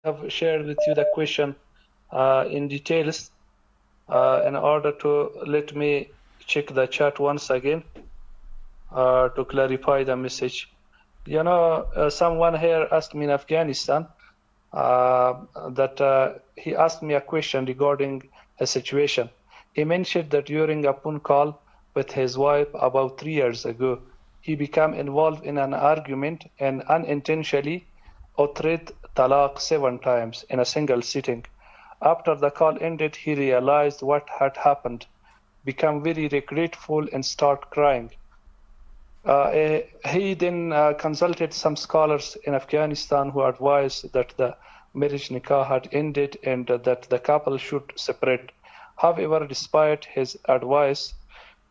have shared with you the question in details in order to let me check the chat once again to clarify the message. You know, someone here asked me in Afghanistan that he asked me a question regarding a situation. He mentioned that during a phone call with his wife about 3 years ago, he became involved in an argument and unintentionally uttered talaq 7 times in a single sitting. After the call ended, he realized what had happened, became very regretful and started crying. He then consulted some scholars in Afghanistan who advised that the marriage nikah had ended and that the couple should separate. However, despite his advice,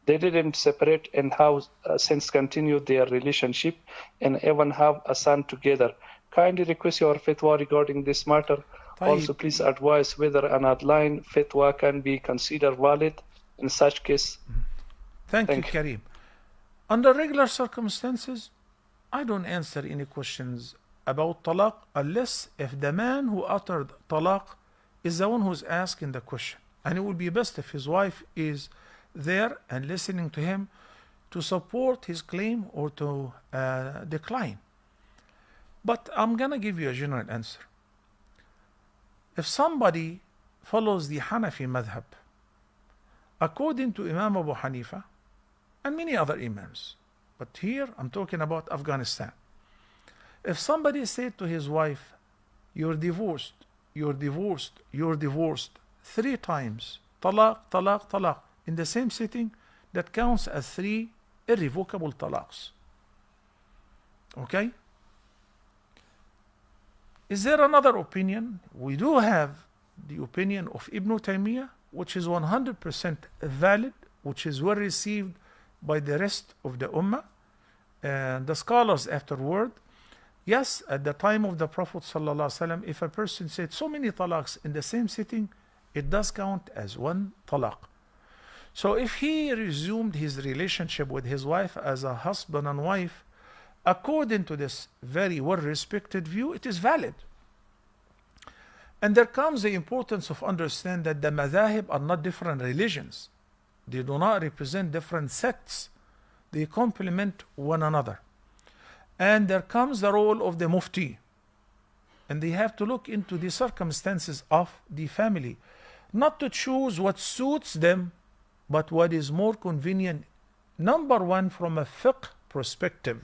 they didn't separate and have since continued their relationship and even have a son together. Kindly request your fatwa regarding this matter. Also, please advise whether an outline fatwa can be considered valid in such case. Thank you, Kareem. Under regular circumstances, I don't answer any questions about talaq unless if the man who uttered talaq is the one who's asking the question. And it would be best if his wife is there and listening to him to support his claim or to decline. But I'm going to give you a general answer. If somebody follows the Hanafi Madhab, according to Imam Abu Hanifa and many other Imams, but here I'm talking about Afghanistan. If somebody said to his wife, "You're divorced, you're divorced, you're divorced," 3 times, talaq, talaq, talaq, in the same sitting, that counts as 3 irrevocable talaqs. Okay? Is there another opinion? We do have the opinion of Ibn Taymiyyah, which is 100% valid, which is well received by the rest of the Ummah and the scholars afterward. Yes, at the time of the Prophet ﷺ, if a person said so many talaqs in the same sitting, it does count as 1 talaq. So if he resumed his relationship with his wife as a husband and wife, according to this very well-respected view, it is valid. And there comes the importance of understanding that the madhahib are not different religions. They do not represent different sects. They complement one another. And there comes the role of the mufti. And they have to look into the circumstances of the family. Not to choose what suits them, but what is more convenient. Number one, from a fiqh perspective.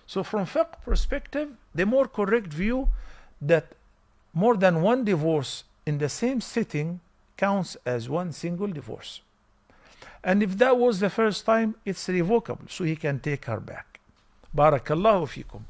So from fiqh perspective, the more correct view that more than 1 divorce in the same sitting counts as 1 single divorce. And if that was the first time, it's revocable, so he can take her back. Barakallahu fikum.